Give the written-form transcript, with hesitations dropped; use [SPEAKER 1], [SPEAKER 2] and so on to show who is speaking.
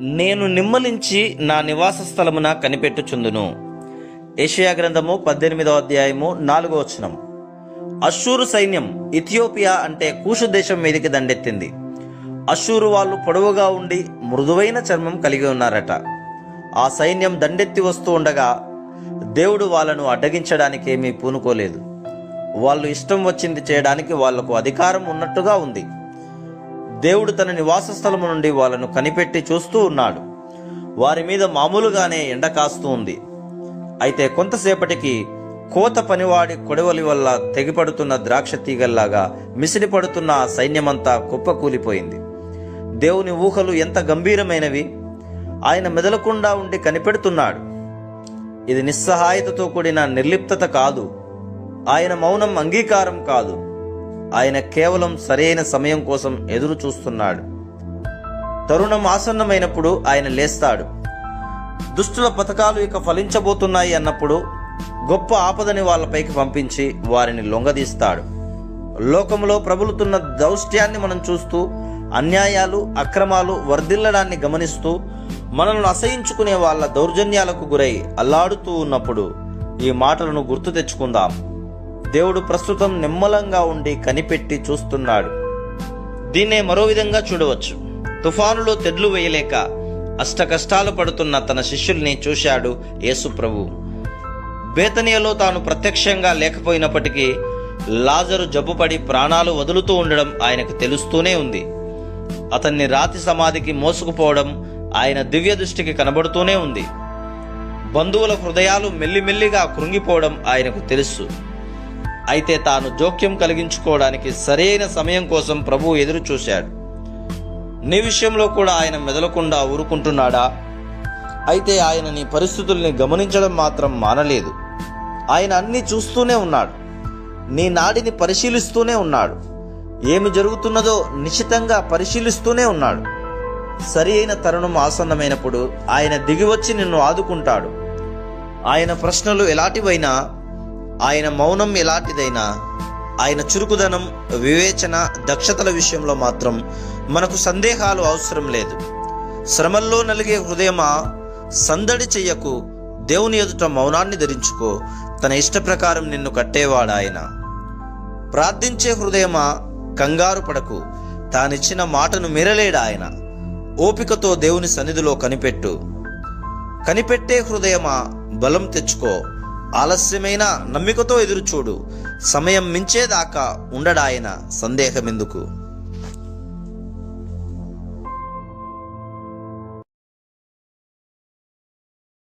[SPEAKER 1] నేను నిమ్మలించి నా నివాస స్థలమున కనిపెట్టుచుందును. యెషయా గ్రంథము 18వ అధ్యాయము 4వ వచనం. అష్షూరు సైన్యం ఇథియోపియా అంటే కూషు దేశం మీదకి దండెత్తింది. అష్షూరు వాళ్ళు పొడవుగా ఉండి మృదువైన చర్మం కలిగి ఉన్నారట. ఆ సైన్యం దండెత్తి వస్తూ ఉండగా దేవుడు వాళ్ళను అడ్డగించడానికి ఏమీ పూనుకోలేదు. వాళ్ళు ఇష్టం వచ్చింది చేయడానికి వాళ్లకు అధికారం ఉన్నట్టుగా ఉంది. దేవుడు తన నివాస స్థలము నుండి వాళ్ళను కనిపెట్టి చూస్తూ ఉన్నాడు. వారి మీద మామూలుగానే ఎండ కాస్తూ ఉంది. అయితే కొంతసేపటికి కోత పనివాడి కొడవలి వల్ల తెగిపడుతున్న ద్రాక్ష తీగల్లాగా మిసిడిపడుతున్న ఆ సైన్యమంతా కుప్పకూలిపోయింది. దేవుని ఊహలు ఎంత గంభీరమైనవి! ఆయన మెదలకుండా ఉండి కనిపెడుతున్నాడు. ఇది నిస్సహాయతతో కూడిన నిర్లిప్తత కాదు. ఆయన మౌనం అంగీకారం కాదు. ఆయన కేవలం సరైన సమయం కోసం ఎదురు చూస్తున్నాడు. తరుణం ఆసన్నమైనప్పుడు ఆయన లేస్తాడు. దుష్టుల పథకాలు ఇక ఫలించబోతున్నాయి అన్నప్పుడు గొప్ప ఆపదని వాళ్ళపైకి పంపించి వారిని లొంగదీస్తాడు. లోకంలో ప్రబలుతున్న దౌష్ట్యాన్ని మనం చూస్తూ, అన్యాయాలు అక్రమాలు వర్ధిల్లడాన్ని గమనిస్తూ, మనల్ని అసహించుకునే వాళ్ళ దౌర్జన్యాలకు గురై అల్లాడుతూ ఉన్నప్పుడు ఈ మాటలను గుర్తు తెచ్చుకుందాం. దేవుడు ప్రస్తుతం నిమ్మలంగా ఉండి కనిపెట్టి చూస్తున్నాడు. దీన్నే మరో విధంగా చూడవచ్చు. తుఫానులో తెడ్లు వేయలేక అష్ట కష్టాలు పడుతున్న తన శిష్యుల్ని చూశాడు యేసు ప్రభు. బేతనియలో తాను ప్రత్యక్షంగా లేకపోయినప్పటికీ లాజరు జబ్బుపడి ప్రాణాలు వదులుతూ ఉండడం ఆయనకు తెలుస్తూనే ఉంది. అతన్ని రాతి సమాధికి మోసుకుపోవడం ఆయన దివ్య దృష్టికి కనబడుతూనే ఉంది. బంధువుల హృదయాలు మెల్లిమెల్లిగా కృంగిపోవడం ఆయనకు తెలుసు. అయితే తాను జోక్యం కలిగించుకోవడానికి సరైన సమయం కోసం ప్రభువు ఎదురు చూశాడు. నీ విషయంలో కూడా ఆయన మెదలకుండా ఊరుకుంటున్నాడా? అయితే ఆయన నీ పరిస్థితుల్ని గమనించడం మాత్రం మానలేదు. ఆయన అన్నీ చూస్తూనే ఉన్నాడు. నీ నాడిని పరిశీలిస్తూనే ఉన్నాడు. ఏమి జరుగుతున్నదో నిశ్చితంగా పరిశీలిస్తూనే ఉన్నాడు. సరి అయిన తరుణం ఆసన్నమైనప్పుడు ఆయన దిగివచ్చి నిన్ను ఆదుకుంటాడు. ఆయన ప్రశ్నలు ఎలాంటివైనా, ఆయన మౌనం ఎలాంటిదైనా, ఆయన చురుకుదనం, వివేచన, దక్షతల విషయంలో మాత్రం మనకు సందేహాలు అవసరం లేదు. శ్రమల్లో నలిగే హృదయమా, సందడి చెయ్యకు, దేవుని ఎదుట మౌనాన్ని ధరించుకో. తన ఇష్ట ప్రకారం నిన్ను కట్టేవాడు ఆయన. ప్రార్థించే హృదయమా, కంగారు పడకు, తానిచ్చిన మాటను మీరలేడు ఆయన. ఓపికతో దేవుని సన్నిధిలో కనిపెట్టే హృదయమా, బలం తెచ్చుకో. ఆలస్యమైన నమ్మికతో ఎదురుచూడు. సమయం మించేదాకా ఉండడాయన, సందేహమెందుకు?